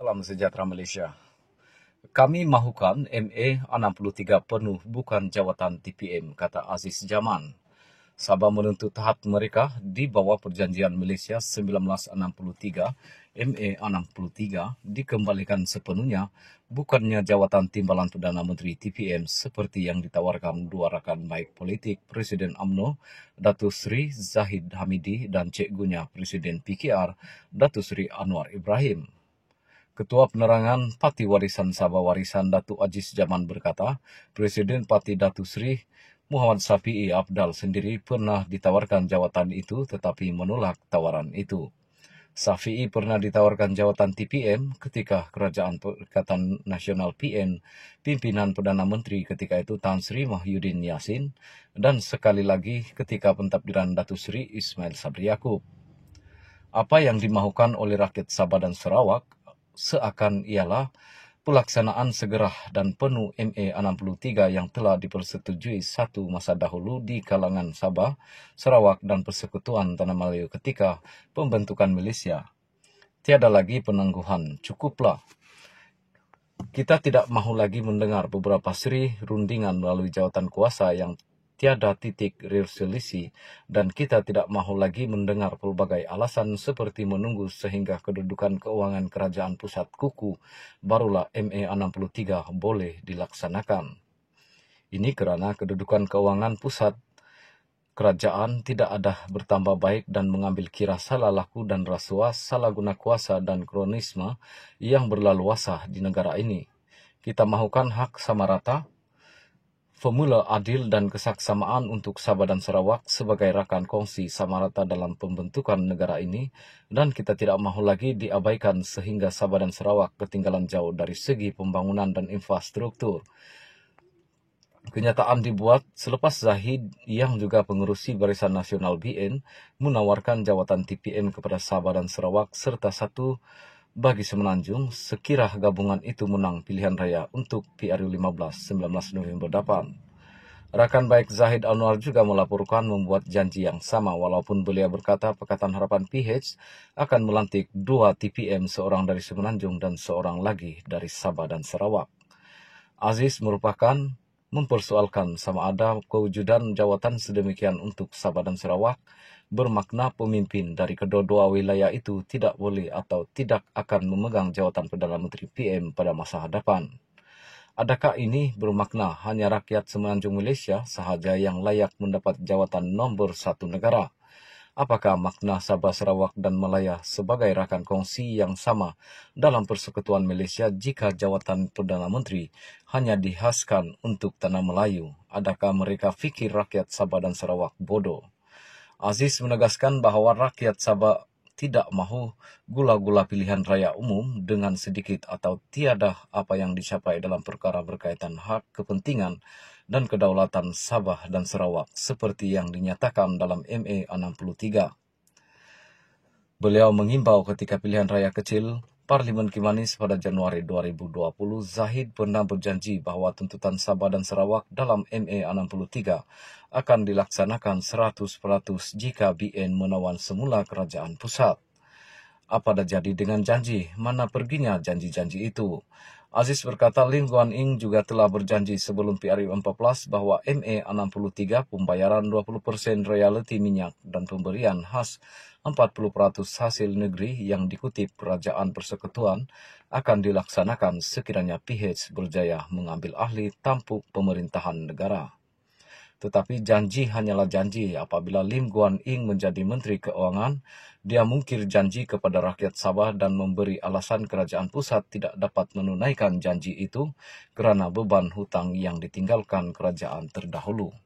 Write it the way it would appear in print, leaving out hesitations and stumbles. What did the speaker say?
Salam sejahtera Malaysia. Kami mahukan MA 63 penuh bukan jawatan TPM, kata Aziz Zaman. Sabah menuntut hak mereka di bawah Perjanjian Malaysia 1963, MA 63 dikembalikan sepenuhnya, bukannya jawatan timbalan Perdana Menteri TPM seperti yang ditawarkan dua rakan baik politik Presiden UMNO, Datuk Seri Zahid Hamidi dan cikgunya Presiden PKR, Datuk Seri Anwar Ibrahim. Ketua Penerangan Parti Warisan Sabah Warisan Datuk Aziz Zaman berkata, Presiden Parti Datuk Seri Muhammad Shafiee Apdal sendiri pernah ditawarkan jawatan itu tetapi menolak tawaran itu. Shafiee pernah ditawarkan jawatan TPM ketika Kerajaan Perikatan Nasional PN, pimpinan Perdana Menteri ketika itu Tan Sri Mahyudin Yassin, dan sekali lagi ketika pentadbiran Datuk Seri Ismail Sabri Yaakob. Apa yang dimahukan oleh rakyat Sabah dan Sarawak seakan ialah pelaksanaan segera dan penuh MA 63 yang telah dipersetujui satu masa dahulu di kalangan Sabah, Sarawak dan Persekutuan Tanah Melayu ketika pembentukan Malaysia. Tiada lagi penangguhan, cukuplah. Kita tidak mahu lagi mendengar beberapa seri rundingan melalui jawatan kuasa yang tiada titik resolusi, dan kita tidak mahu lagi mendengar pelbagai alasan seperti menunggu sehingga kedudukan keuangan kerajaan pusat kukuh, barulah MA 63 boleh dilaksanakan. Ini kerana kedudukan keuangan pusat kerajaan tidak ada bertambah baik dan mengambil kira salah laku dan rasuah, salah guna kuasa dan kronisme yang berlaluasah di negara ini. Kita mahukan hak sama rata, formula adil dan kesaksamaan untuk Sabah dan Sarawak sebagai rakan kongsi sama rata dalam pembentukan negara ini, dan kita tidak mahu lagi diabaikan sehingga Sabah dan Sarawak ketinggalan jauh dari segi pembangunan dan infrastruktur. Kenyataan dibuat selepas Zahid yang juga pengerusi Barisan Nasional BN menawarkan jawatan TPM kepada Sabah dan Sarawak serta satu bagi Semenanjung sekira gabungan itu menang pilihan raya untuk PRU 15 19 November depan. Rakan baik Zahid Anwar juga melaporkan membuat janji yang sama walaupun beliau berkata Pakatan Harapan PH akan melantik 2 TPM, seorang dari Semenanjung dan seorang lagi dari Sabah dan Sarawak. Aziz merupakan mempersoalkan sama ada kewujudan jawatan sedemikian untuk Sabah dan Sarawak bermakna pemimpin dari kedua-dua wilayah itu tidak boleh atau tidak akan memegang jawatan Perdana Menteri PM pada masa hadapan. Adakah ini bermakna hanya rakyat Semenanjung Malaysia sahaja yang layak mendapat jawatan nombor 1 negara? Apakah makna Sabah, Sarawak dan Malaya sebagai rakan kongsi yang sama dalam Persekutuan Malaysia jika jawatan Perdana Menteri hanya dihaskan untuk Tanah Melayu? Adakah mereka fikir rakyat Sabah dan Sarawak bodoh? Aziz menegaskan bahawa rakyat Sabah tidak mahu gula-gula pilihan raya umum dengan sedikit atau tiada apa yang dicapai dalam perkara berkaitan hak, kepentingan dan kedaulatan Sabah dan Sarawak seperti yang dinyatakan dalam MA 63. Beliau mengimbau ketika pilihan raya kecil Parlimen Kimanis pada Januari 2020, Zahid pernah berjanji bahawa tuntutan Sabah dan Sarawak dalam MA 63 akan dilaksanakan 100% jika BN menawan semula kerajaan pusat. Apa dah jadi dengan janji? Mana perginya janji-janji itu? Aziz berkata Lim Guan Eng juga telah berjanji sebelum PRU 14 bahawa MA 63 pembayaran 20% royalti minyak dan pemberian khas 40% hasil negeri yang dikutip Kerajaan Persekutuan akan dilaksanakan sekiranya PH berjaya mengambil ahli tampuk pemerintahan negara. Tetapi janji hanyalah janji. Apabila Lim Guan Eng menjadi Menteri Keuangan, dia mungkir janji kepada rakyat Sabah dan memberi alasan kerajaan pusat tidak dapat menunaikan janji itu kerana beban hutang yang ditinggalkan kerajaan terdahulu.